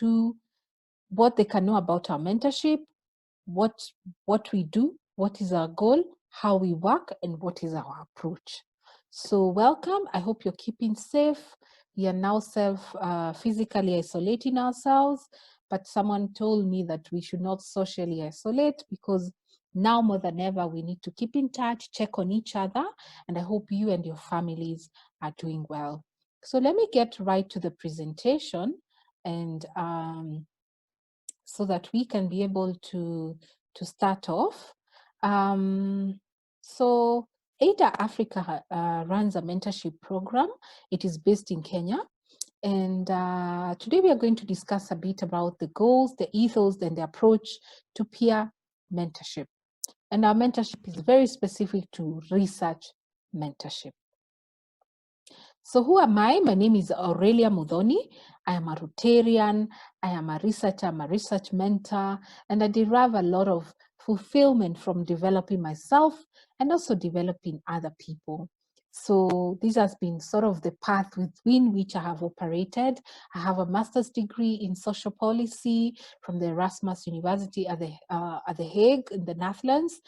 do, what they can know about our mentorship, what we do, what is our goal, how we work, and what is our approach. So welcome. I hope you're keeping safe. We are now physically isolating ourselves, but someone told me that we should not socially isolate, because now more than ever, we need to keep in touch, check on each other, and I hope you and your families are doing well. So let me get right to the presentation, and so that we can be able to start off. So Eider Africa runs a mentorship program. It is based in Kenya. And today we are going to discuss a bit about the goals, the ethos, and the approach to peer mentorship. And our mentorship is very specific to research mentorship. So who am I? My name is Aurelia Munene. I am a Rotarian, I am a researcher, I'm a research mentor, and I derive a lot of fulfillment from developing myself and also developing other people. So this has been sort of the path within which I have operated. I have a master's degree in social policy from the Erasmus University at the Hague in the Netherlands,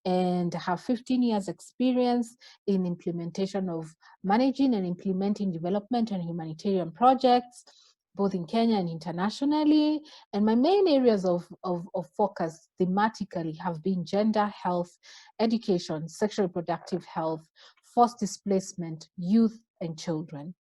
and I have 15 years experience in implementation of managing and implementing development and humanitarian projects, both in Kenya and internationally. And my main areas of focus thematically have been gender, health, education, sexual reproductive health, forced displacement, youth, and children.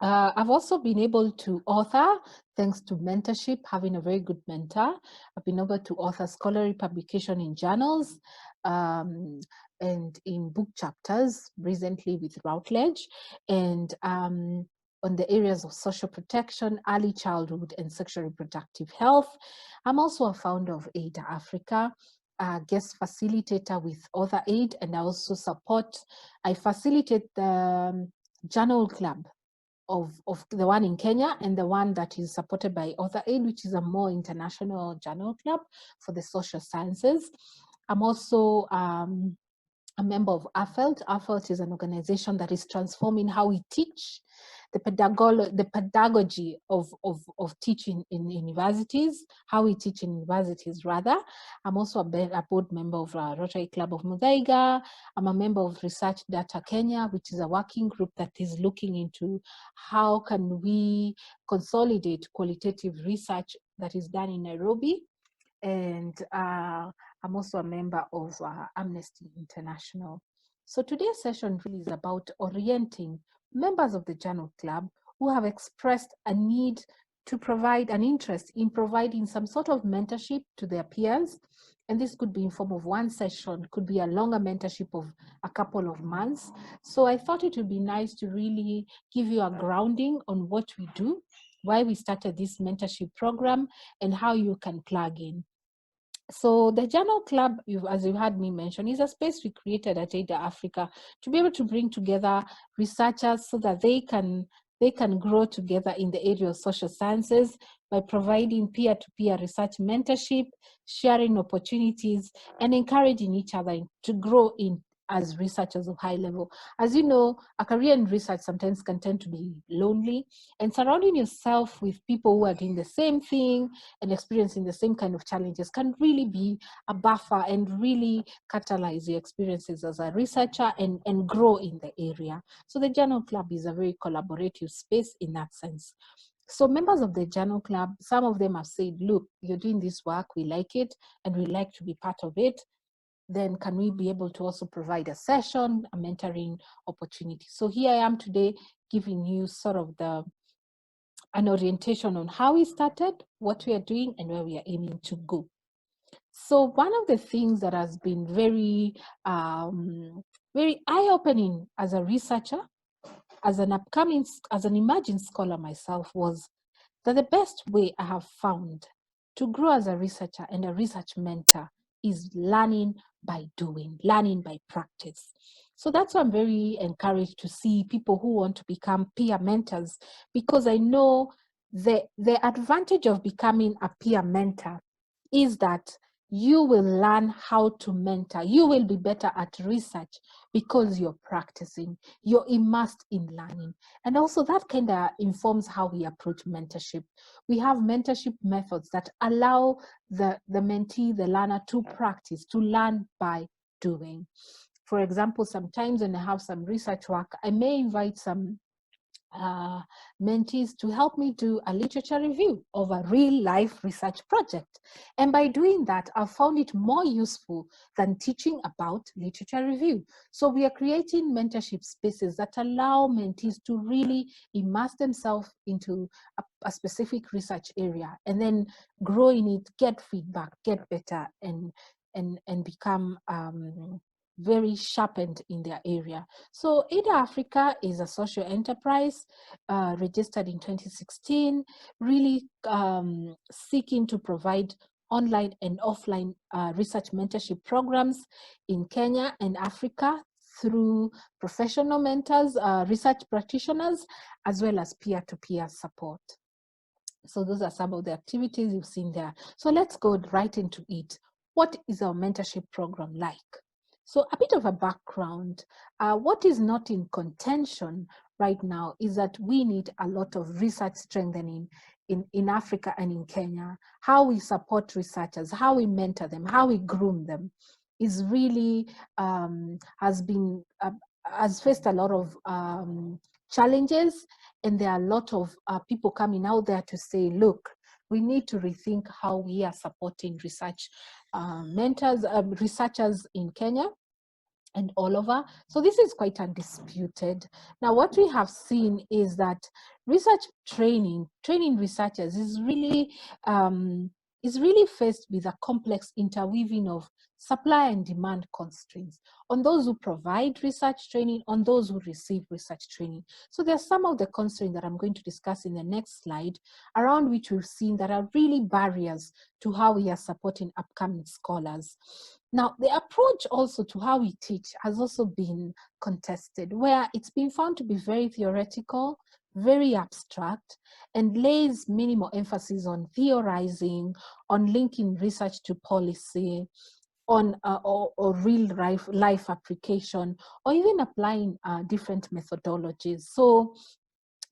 I've also been able to author, thanks to mentorship, having a very good mentor. I've been able to author scholarly publication in journals and in book chapters, recently with Routledge, and on the areas of social protection, early childhood, and sexual reproductive health. I'm also a founder of Eider Africa, a guest facilitator with Author Aid, and I facilitate the journal club of the one in Kenya and the one that is supported by Author Aid, which is a more international journal club for the social sciences. I'm also a member of AFELT. AFELT is an organization that is transforming how we teach, the pedagogy of teaching in universities, how we teach in universities rather. I'm also a board member of Rotary Club of Muthaiga. I'm a member of Research Data Kenya, which is a working group that is looking into how can we consolidate qualitative research that is done in Nairobi. And I'm also a member of Amnesty International. So today's session really is about orienting members of the Journal Club who have expressed a need to provide an interest in providing some sort of mentorship to their peers. And this could be in form of one session, could be a longer mentorship of a couple of months. So I thought it would be nice to really give you a grounding on what we do, why we started this mentorship program, and how you can plug in. So the Journal Club, as you heard me mention, is a space we created at Eider Africa to be able to bring together researchers so that they can grow together in the area of social sciences by providing peer-to-peer research mentorship, sharing opportunities, and encouraging each other to grow in as researchers of high level. As you know, a career in research sometimes can tend to be lonely, and surrounding yourself with people who are doing the same thing and experiencing the same kind of challenges can really be a buffer and really catalyze your experiences as a researcher and grow in the area. So the Journal Club is a very collaborative space in that sense. So members of the Journal Club, some of them have said, look, you're doing this work, we like it, and we like to be part of it. Then can we be able to also provide a session, a mentoring opportunity? So here I am today giving you sort of an orientation on how we started, what we are doing, and where we are aiming to go. So one of the things that has been very eye-opening as a researcher, as an emerging scholar myself, was that the best way I have found to grow as a researcher and a research mentor is learning by doing, learning by practice. So that's why I'm very encouraged to see people who want to become peer mentors, because I know the advantage of becoming a peer mentor is that you will learn how to mentor. You will be better at research because you're practicing, you're immersed in learning. And also that kind of informs how we approach mentorship. We have mentorship methods that allow the mentee, the learner, to practice, to learn by doing. For example, sometimes when I have some research work, I may invite some mentees to help me do a literature review of a real life research project. And by doing that, I've found it more useful than teaching about literature review. So we are creating mentorship spaces that allow mentees to really immerse themselves into a specific research area and then grow in it, get feedback, get better, and become very sharpened in their area. So Eider Africa is a social enterprise registered in 2016, really seeking to provide online and offline research mentorship programs in Kenya and Africa through professional mentors, research practitioners, as well as peer-to-peer support. So those are some of the activities you've seen there. So let's go right into it. What is our mentorship program like? So a bit of a background. What is not in contention right now is that we need a lot of research strengthening in Africa and in Kenya. How we support researchers, how we mentor them, how we groom them is really, has faced a lot of challenges. And there are a lot of people coming out there to say, look, we need to rethink how we are supporting research researchers in Kenya and all over. So this is quite undisputed. Now, what we have seen is that research training researchers is really faced with a complex interweaving of supply and demand constraints on those who provide research training, on those who receive research training. So there's some of the constraints that I'm going to discuss in the next slide, around which we've seen that are really barriers to how we are supporting upcoming scholars. Now, the approach also to how we teach has also been contested, where it's been found to be very theoretical, very abstract, and lays minimal emphasis on theorizing, on linking research to policy, on or real life application, or even applying different methodologies. So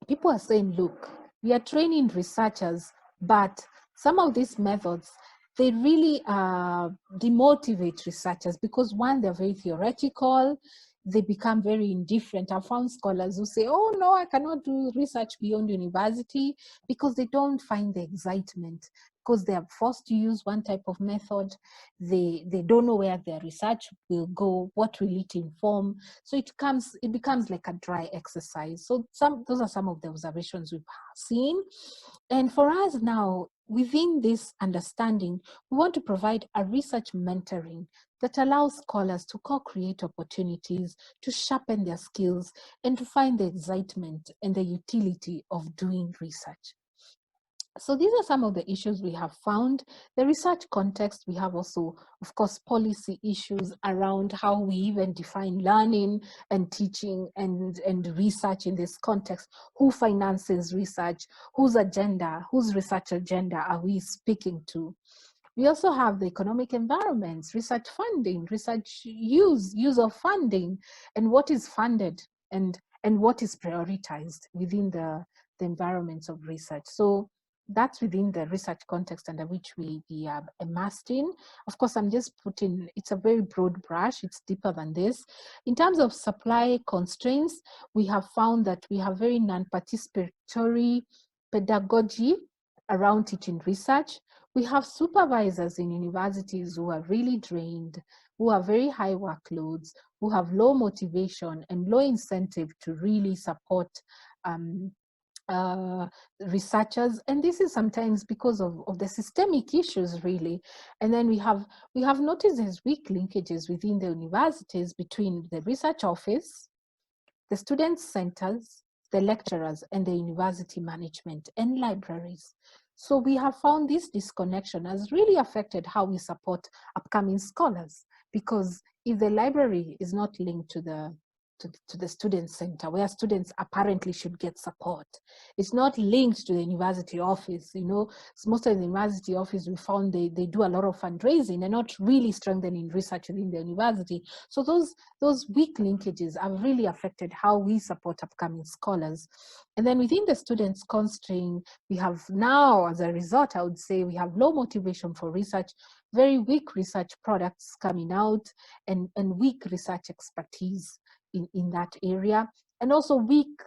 people are saying, look, we are training researchers, but some of these methods, they really demotivate researchers because, one, they're very theoretical, they become very indifferent. I've found scholars who say, oh no, I cannot do research beyond university, because they don't find the excitement, because they are forced to use one type of method. They don't know where their research will go, what will it inform. So it becomes like a dry exercise. So those are some of the observations we've seen. And for us now, within this understanding, we want to provide a research mentoring that allows scholars to co-create opportunities, to sharpen their skills, and to find the excitement and the utility of doing research. So these are some of the issues we have found. The research context, we have also, of course, policy issues around how we even define learning and teaching and research in this context. Who finances research? Whose research agenda are we speaking to? We also have the economic environments, research funding, research use of funding, and what is funded and what is prioritized within the environments of research. So that's within the research context under which we are immersed in. Of course, I'm just putting, it's a very broad brush, it's deeper than this. In terms of supply constraints, we have found that we have very non-participatory pedagogy around teaching research. We have supervisors in universities who are really drained, who have very high workloads, who have low motivation and low incentive to really support researchers, and this is sometimes because of the systemic issues, really. And then we have noticed there's weak linkages within the universities between the research office, the student centers, the lecturers, and the university management and libraries. So we have found this disconnection has really affected how we support upcoming scholars, because if the library is not linked to the to the student center, where students apparently should get support. It's not linked to the university office. You know, most of the university office, we found they do a lot of fundraising and not really strengthening research within the university. So those weak linkages have really affected how we support upcoming scholars. And then within the students constraint, we have now, as a result, I would say we have low motivation for research, very weak research products coming out, and weak research expertise in that area, and also weak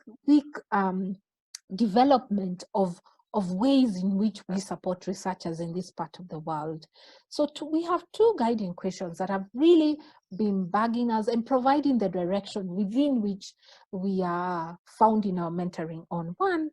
development of ways in which we support researchers in this part of the world. So we have two guiding questions that have really been bugging us and providing the direction within which we are founding our mentoring on. One,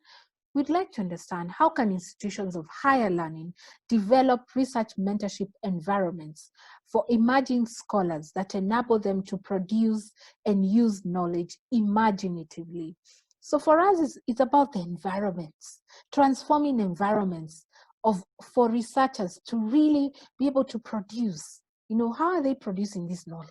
we'd like to understand how can institutions of higher learning develop research mentorship environments for emerging scholars that enable them to produce and use knowledge imaginatively. So for us, it's about the environments, transforming environments for researchers to really be able to produce. You know, how are they producing this knowledge?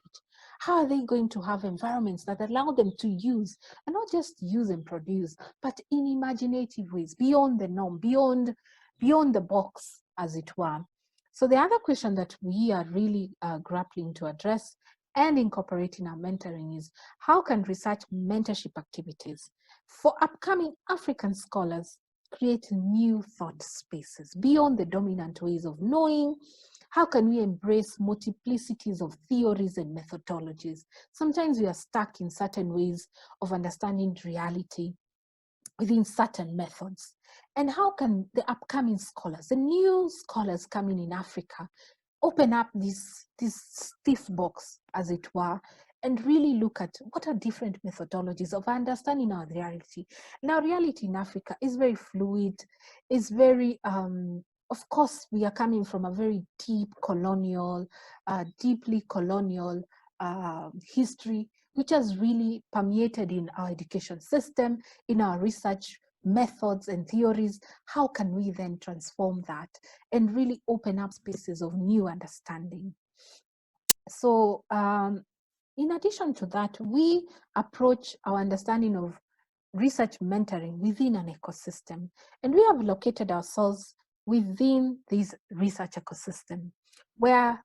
How are they going to have environments that allow them to use, and not just use and produce, but in imaginative ways, beyond the norm, beyond the box, as it were. So the other question that we are really grappling to address and incorporating our mentoring is, how can research mentorship activities for upcoming African scholars create new thought spaces beyond the dominant ways of knowing? How can we embrace multiplicities of theories and methodologies? Sometimes we are stuck in certain ways of understanding reality within certain methods. And how can the upcoming scholars, the new scholars coming in Africa, open up this stiff box, as it were, and really look at what are different methodologies of understanding our reality. Now, reality in Africa is very fluid, is very, of course, we are coming from a very deeply colonial history, which has really permeated in our education system, in our research methods and theories. How can we then transform that and really open up spaces of new understanding? So in addition to that, we approach our understanding of research mentoring within an ecosystem, and we have located ourselves within this research ecosystem, where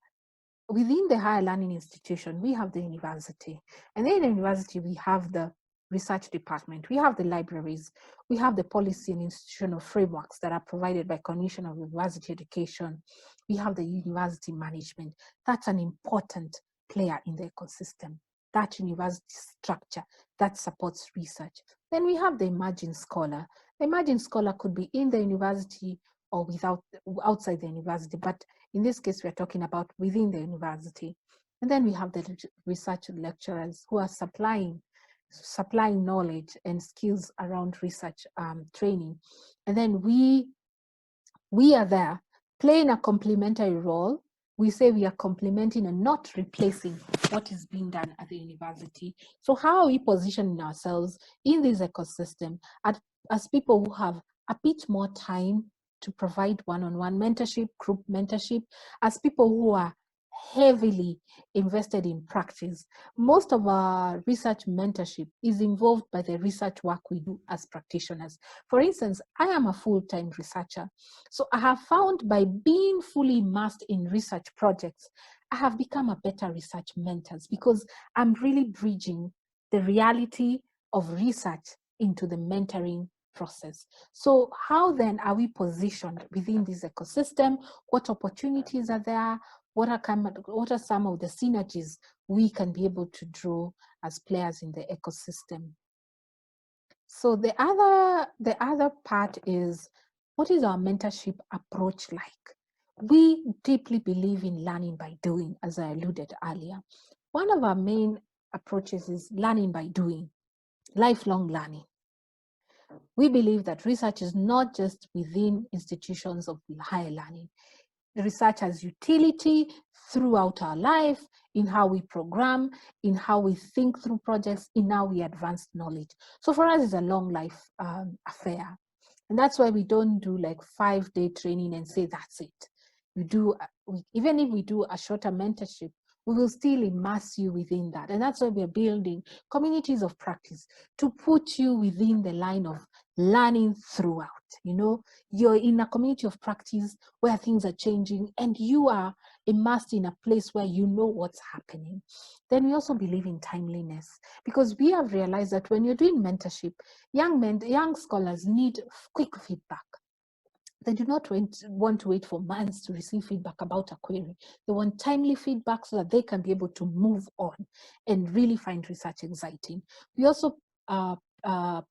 within the higher learning institution, we have the university, and then in the university, we have the research department, we have the libraries, we have the policy and institutional frameworks that are provided by Commission of University Education, we have the university management. That's an important player in the ecosystem, that university structure that supports research. Then we have the emerging scholar. The emerging scholar could be in the university or outside the university, but in this case, we're talking about within the university. And then we have the research lecturers who are supplying knowledge and skills around research training. And then we are there playing a complementary role. We say we are complementing and not replacing what is being done at the university. So how are we positioning ourselves in this ecosystem as people who have a bit more time to provide one-on-one mentorship, group mentorship, as people who are heavily invested in practice? Most of our research mentorship is involved by the research work we do as practitioners. For instance, I am a full-time researcher. So I have found by being fully immersed in research projects, I have become a better research mentor because I'm really bridging the reality of research into the mentoring process. So how then are we positioned within this ecosystem? What opportunities are there? What are some of the synergies we can be able to draw as players in the ecosystem? So the other part is, what is our mentorship approach like? We deeply believe in learning by doing, as I alluded earlier. One of our main approaches is learning by doing, lifelong learning. We believe that research is not just within institutions of higher learning. Research has utility throughout our life, in how we program, in how we think through projects, in how we advance knowledge. So for us, it's a long life affair. And that's why we don't do like 5-day training and say that's it. Even if we do a shorter mentorship, we will still immerse you within that. And that's why we're building communities of practice to put you within the line of learning throughout. You know, you're in a community of practice where things are changing and you are immersed in a place where you know what's happening. Then we also believe in timeliness, because we have realized that when you're doing mentorship, young scholars need quick feedback. They do not want to wait for months to receive feedback about a query. They want timely feedback so that they can be able to move on and really find research exciting. We also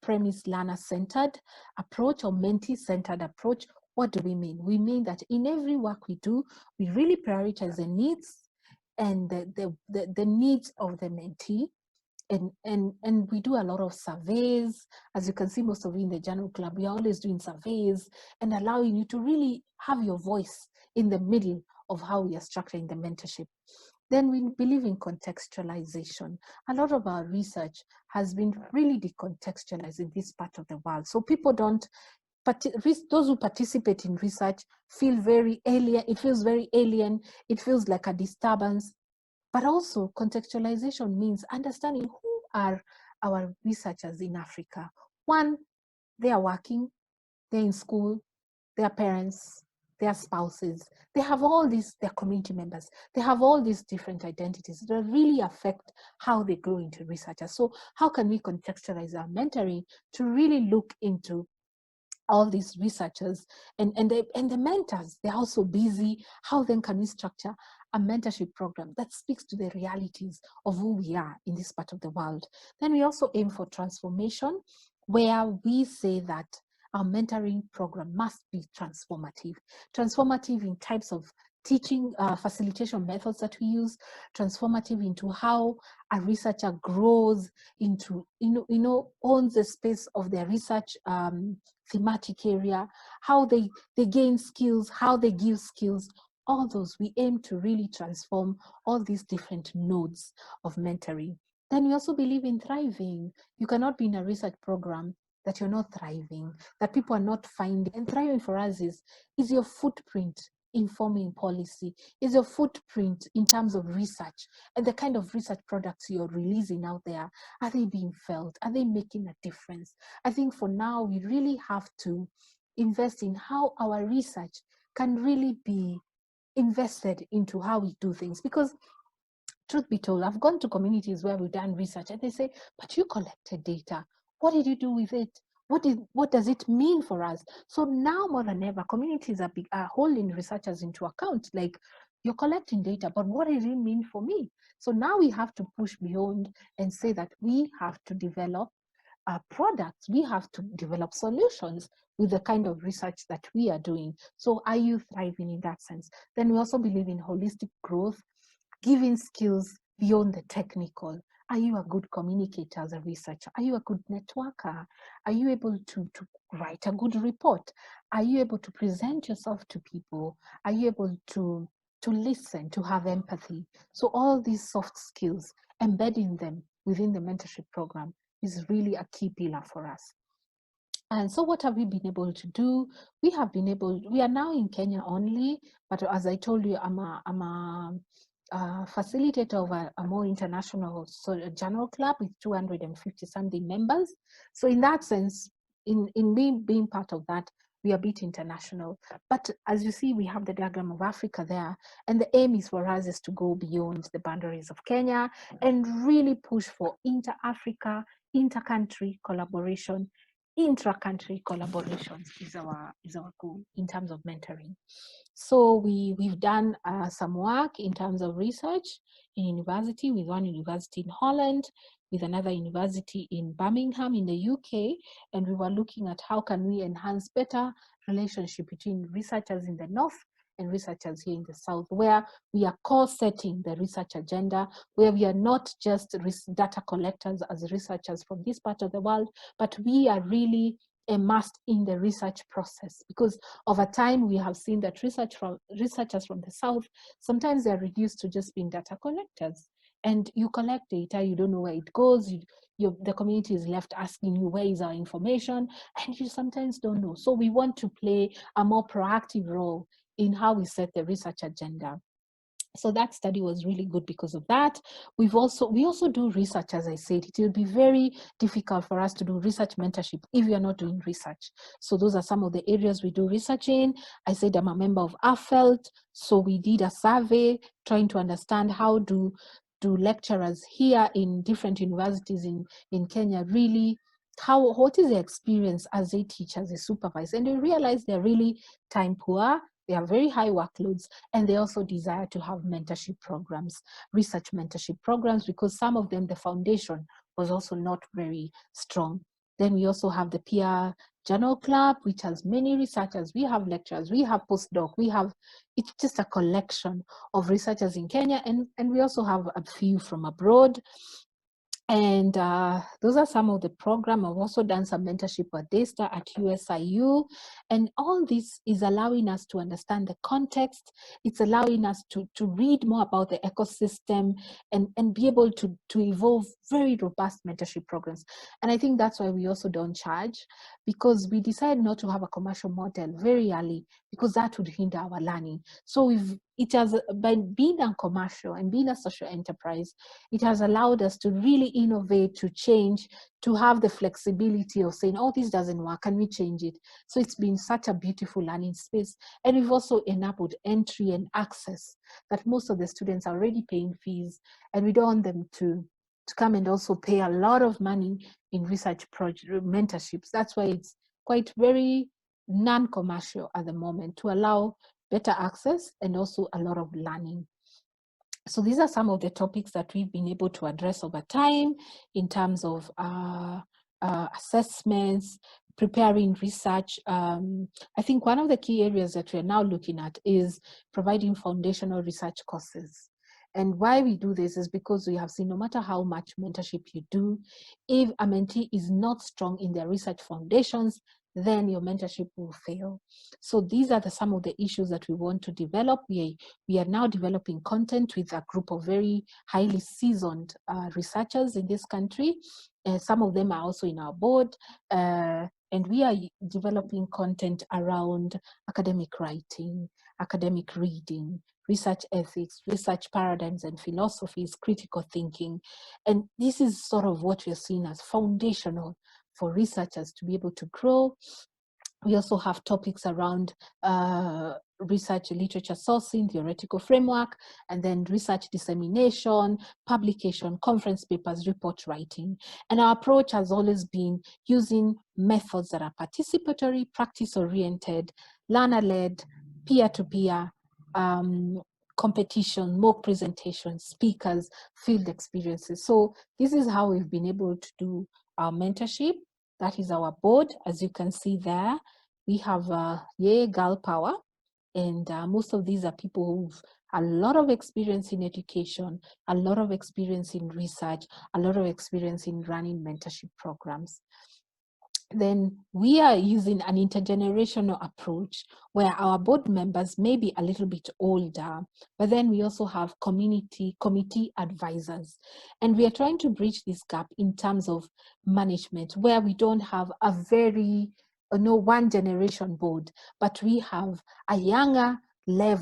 premise learner-centered approach or mentee-centered approach. What do we mean? We mean that in every work we do, we really prioritize the needs and the needs of the mentee. And we do a lot of surveys. As you can see, most of you in the Journal Club, we are always doing surveys and allowing you to really have your voice in the middle of how we are structuring the mentorship. Then we believe in contextualization. A lot of our research has been really decontextualized in this part of the world. So people don't, those who participate in research feel very alien. It feels very alien. It feels like a disturbance. But also contextualization means understanding who are our researchers in Africa. One, they are working, they're in school, their parents, their spouses, they have all these, their community members, they have all these different identities that really affect how they grow into researchers. So how can we contextualize our mentoring to really look into all these researchers and the mentors? They're also busy. How then can we structure a mentorship program that speaks to the realities of who we are in this part of the world? Then we also aim for transformation, where we say that our mentoring program must be transformative in types of teaching, facilitation methods that we use, transformative into how a researcher grows into, owns the space of their research thematic area, how they gain skills, how they give skills. All those, we aim to really transform all these different nodes of mentoring. Then we also believe in thriving. You cannot be in a research program that you're not thriving, that people are not finding. And thriving for us is your footprint informing policy, is your footprint in terms of research and the kind of research products you're releasing out there. Are they being felt? Are they making a difference? I think for now, we really have to invest in how our research can really be invested into how we do things. Because truth be told, I've gone to communities where we've done research and they say, but you collected data. What did you do with it? What does it mean for us? So now more than ever, communities are holding researchers into account. Like, you're collecting data, but what does it mean for me? So now we have to push beyond and say that we have to develop products. We have to develop solutions with the kind of research that we are doing. So are you thriving in that sense? Then we also believe in holistic growth, giving skills beyond the technical. Are you a good communicator as a researcher? Are you a good networker? Are you able to write a good report? Are you able to present yourself to people? Are you able to listen, to have empathy? So all these soft skills, embedding them within the mentorship program is really a key pillar for us. And so what have we been able to do? We are now in Kenya only, but as I told you, I'm a facilitator of a more international journal club with 250 something members. So in that sense, in me being part of that, we are a bit international. But as you see, we have the diagram of Africa there. And the aim is for us is to go beyond the boundaries of Kenya and really push for inter-Africa, inter-country collaboration. Intra-country collaborations is our goal in terms of mentoring. So we've done some work in terms of research in university, with one university in Holland, with another university in Birmingham in the UK, and we were looking at how can we enhance better relationship between researchers in the north and researchers here in the south, where we are co-setting the research agenda, where we are not just data collectors as researchers from this part of the world, but we are really immersed in the research process. Because over time, we have seen that researchers from the south, sometimes they're reduced to just being data collectors. And you collect data, you don't know where it goes, the community is left asking you, where is our information? And you sometimes don't know. So we want to play a more proactive role in how we set the research agenda. So that study was really good because of that. We also do research, as I said. It will be very difficult for us to do research mentorship if we are not doing research. So those are some of the areas we do research in. I said I'm a member of AFELT, so we did a survey trying to understand how do lecturers here in different universities in Kenya really, what is their experience as they teach, as they supervise, and they realize they're really time poor. They have very high workloads, and they also desire to have mentorship programs, research mentorship programs, because some of them, the foundation was also not very strong. Then we also have the peer journal club, which has many researchers. We have lecturers, we have postdoc, it's just a collection of researchers in Kenya, and we also have a few from abroad. And those are some of the programs. I've also done some mentorship at DASTA at USIU. And all this is allowing us to understand the context. It's allowing us to read more about the ecosystem and be able to evolve very robust mentorship programs. And I think that's why we also don't charge, because we decided not to have a commercial model very early, because that would hinder our learning. So by being a commercial and being a social enterprise, it has allowed us to really innovate, to change, to have the flexibility of saying, oh, this doesn't work, can we change it? So it's been such a beautiful learning space. And we've also enabled entry and access, that most of the students are already paying fees, and we don't want them to come and also pay a lot of money in research project mentorships. That's why it's quite very non-commercial at the moment, to allow better access and also a lot of learning. So these are some of the topics that we've been able to address over time in terms of assessments, preparing research. I think one of the key areas that we're now looking at is providing foundational research courses. And why we do this is because we have seen, no matter how much mentorship you do, if a mentee is not strong in their research foundations, then your mentorship will fail. So these are some of the issues that we want to develop. We are now developing content with a group of very highly seasoned researchers in this country. Some of them are also in our board. And we are developing content around academic writing, academic reading, research ethics, research paradigms and philosophies, critical thinking. And this is sort of what we're seeing as foundational for researchers to be able to grow. We also have topics around research literature sourcing, theoretical framework, and then research dissemination, publication, conference papers, report writing. And our approach has always been using methods that are participatory, practice-oriented, learner-led, peer-to-peer, competition, mock presentations, speakers, field experiences. So this is how we've been able to do our mentorship. That is our board. As you can see there, we have Girl Power, and most of these are people who've a lot of experience in education, a lot of experience in research, a lot of experience in running mentorship programs. Then we are using an intergenerational approach where our board members may be a little bit older, but then we also have committee advisors. And we are trying to bridge this gap in terms of management, where we don't have a very, one generation board, but we have a younger layer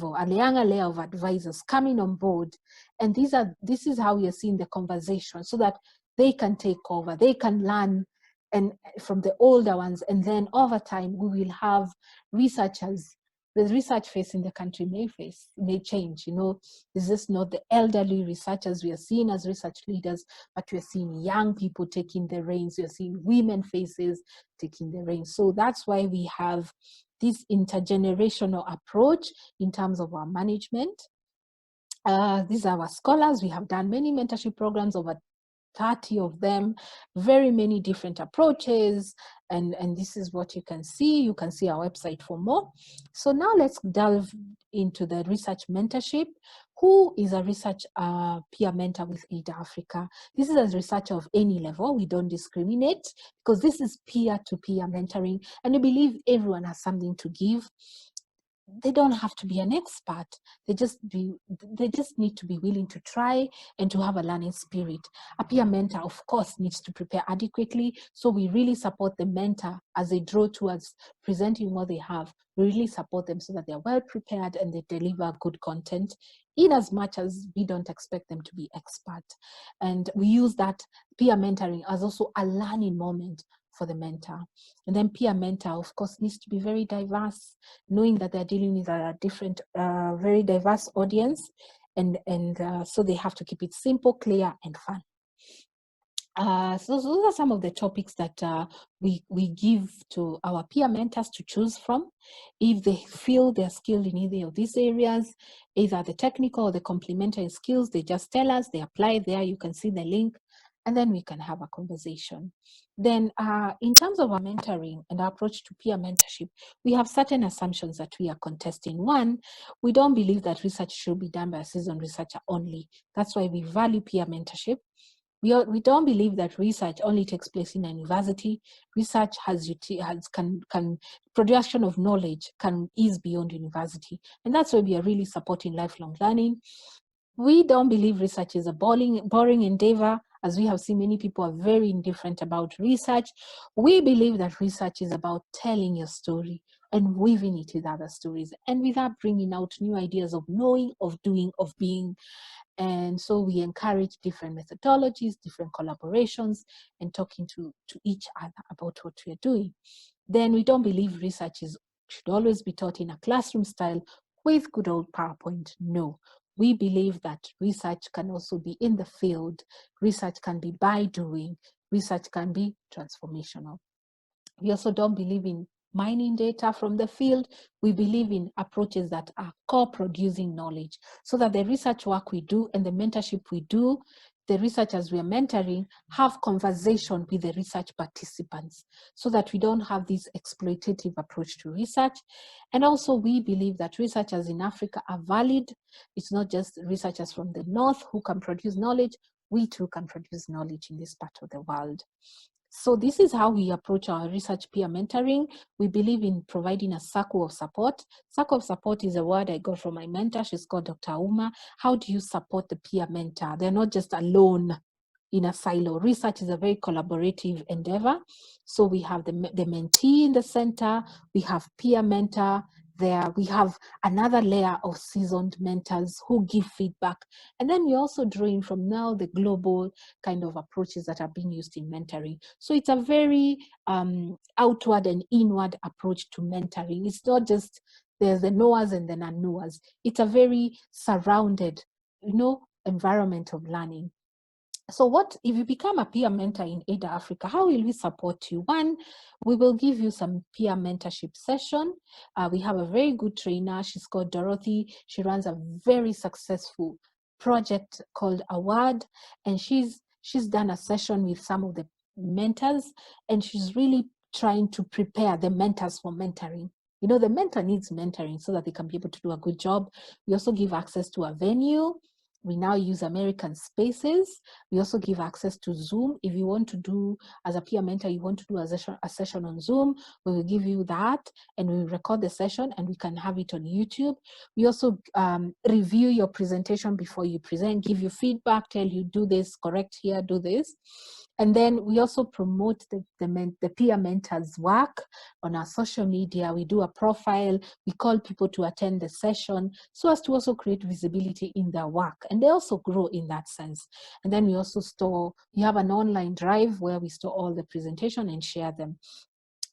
of advisors coming on board. And this is how we are seeing the conversation, so that they can take over, they can learn and from the older ones, and then over time we will have researchers. The research phase in the country may change. This is not the elderly researchers we are seeing as research leaders, but we are seeing young people taking the reins. We are seeing women faces taking the reins. So that's why we have this intergenerational approach in terms of our management. These are our scholars. We have done many mentorship programs, over 30 of them, very many different approaches, and this is what you can see. You can see our website for more. So now let's delve into the research mentorship. Who is a research peer mentor with Eider Africa? This is a researcher of any level. We don't discriminate, because this is peer-to-peer mentoring, and we believe everyone has something to give. they don't have to be an expert. They just need to be willing to try and to have a learning spirit. A peer mentor, of course, needs to prepare adequately. So we really support the mentor as they draw towards presenting what they have. We really support them so that they're well prepared and they deliver good content, in as much as we don't expect them to be expert. And we use that peer mentoring as also a learning moment for the mentor. And then peer mentor, of course, needs to be very diverse, knowing that they're dealing with a different, very diverse audience. And so they have to keep it simple, clear, and fun. So those are some of the topics that we give to our peer mentors to choose from. If they feel they're skilled in either of these areas, either the technical or the complementary skills, they just tell us, they apply there, you can see the link, and then we can have a conversation. Then in terms of our mentoring and our approach to peer mentorship, we have certain assumptions that we are contesting. One, we don't believe that research should be done by a seasoned researcher only. That's why we value peer mentorship. We don't believe that research only takes place in a university. Research production of knowledge is beyond university. And that's why we are really supporting lifelong learning. We don't believe research is a boring endeavor, as we have seen many people are very indifferent about research. We believe that research is about telling your story and weaving it with other stories, and with that bringing out new ideas of knowing, of doing, of being. And so we encourage different methodologies, different collaborations, and talking to each other about what we are doing. Then we don't believe research should always be taught in a classroom style with good old PowerPoint. No, we believe that research can also be in the field. Research can be by doing. Research can be transformational. We also don't believe in mining data from the field. We believe in approaches that are co-producing knowledge, so that the research work we do and the mentorship we do, the researchers we are mentoring have conversation with the research participants, so that we don't have this exploitative approach to research. And also we believe that researchers in Africa are valid. It's not just researchers from the north who can produce knowledge. We too can produce knowledge in this part of the world. So this is how we approach our research peer mentoring. We believe in providing a circle of support. Circle of support is a word I got from my mentor. She's called Dr. Uma. How do you support the peer mentor? They're not just alone in a silo. Research is a very collaborative endeavor. So we have the mentee in the center, we have peer mentor there, we have another layer of seasoned mentors who give feedback. And then we're also drawing from now the global kind of approaches that are being used in mentoring. So it's a very outward and inward approach to mentoring. It's not just there's the knowers and the non-knowers. It's a very surrounded, environment of learning. So what, if you become a peer mentor in Eider Africa, how will we support you? One, we will give you some peer mentorship session. We have a very good trainer. She's called Dorothy. She runs a very successful project called Award. And she's done a session with some of the mentors, and she's really trying to prepare the mentors for mentoring. The mentor needs mentoring so that they can be able to do a good job. We also give access to a venue. We now use American Spaces. We also give access to Zoom. If you want to do, as a peer mentor, you want to do a session on Zoom, we will give you that, and we will record the session and we can have it on YouTube. We also review your presentation before you present, give you feedback, tell you do this, correct here, do this. And then we also promote the peer mentors' work on our social media. We do a profile, we call people to attend the session so as to also create visibility in their work. And they also grow in that sense. And then we also we have an online drive where we store all the presentation and share them.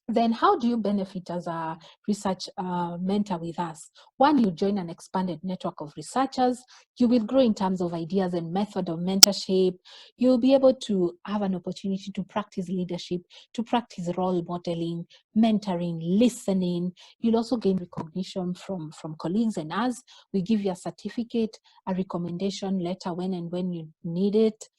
Then how do you benefit as a research mentor with us? One, you join an expanded network of researchers. You will grow in terms of ideas and method of mentorship. You'll be able to have an opportunity to practice leadership, to practice role modeling, mentoring, listening. You'll also gain recognition from colleagues and us. We give you a certificate, a recommendation letter when you need it.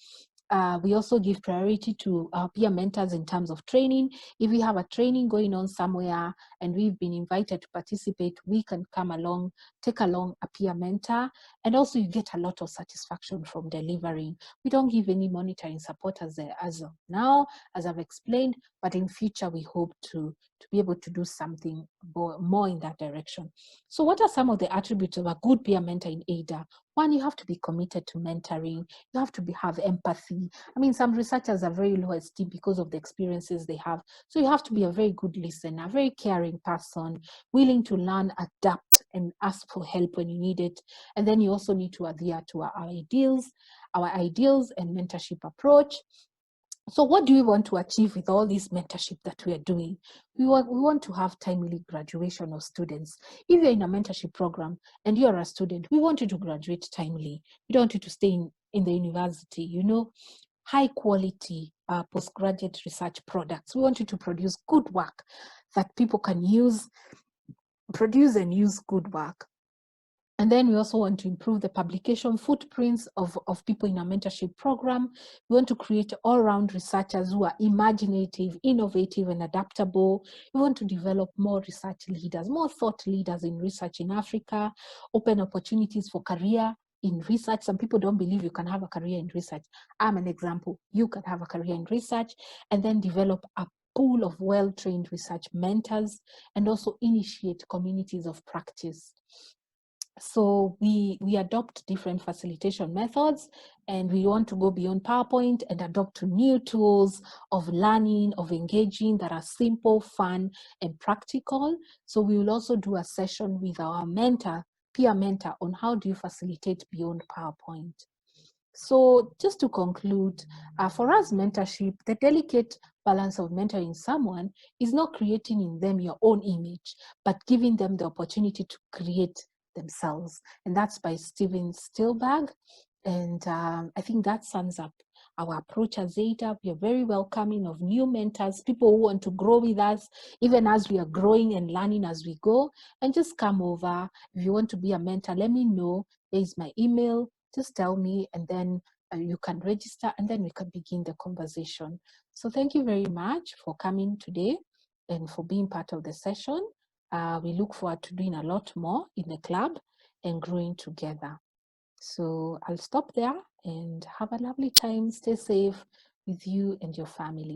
We also give priority to our peer mentors in terms of training. If we have a training going on somewhere and we've been invited to participate, we can come along, take along a peer mentor, and also you get a lot of satisfaction from delivering. We don't give any monitoring support as of now, as I've explained, but in future we hope to be able to do something more in that direction. So what are some of the attributes of a good peer mentor in Eider? One, you have to be committed to mentoring. You have to have empathy. I mean, some researchers are very low esteem because of the experiences they have. So you have to be a very good listener, a very caring person, willing to learn, adapt, and ask for help when you need it. And then you also need to adhere to our ideals and mentorship approach. So what do we want to achieve with all this mentorship that we are doing? We want to have timely graduation of students. If you're in a mentorship program and you're a student, we want you to graduate timely. We don't want you to stay in the university, high quality postgraduate research products. We want you to produce good work that people can produce and use good work. And then we also want to improve the publication footprints of people in our mentorship program. We want to create all-round researchers who are imaginative, innovative, and adaptable. We want to develop more research leaders, more thought leaders in research in Africa, open opportunities for career in research. Some people don't believe you can have a career in research. I'm an example. You can have a career in research, and then develop a pool of well-trained research mentors, and also initiate communities of practice. So we adopt different facilitation methods, and we want to go beyond PowerPoint and adopt new tools of learning, of engaging that are simple, fun, and practical. So we will also do a session with our peer mentor, on how do you facilitate beyond PowerPoint. So just to conclude, for us, mentorship, the delicate balance of mentoring someone is not creating in them your own image, but giving them the opportunity to create themselves. And that's by Steven Spielberg. And I think that sums up our approach as Eider. We are very welcoming of new mentors, people who want to grow with us, even as we are growing and learning as we go. And just come over. If you want to be a mentor, let me know. There is my email. Just tell me, and then you can register, and then we can begin the conversation. So thank you very much for coming today and for being part of the session. We look forward to doing a lot more in the club and growing together. So I'll stop there and have a lovely time. Stay safe with you and your family.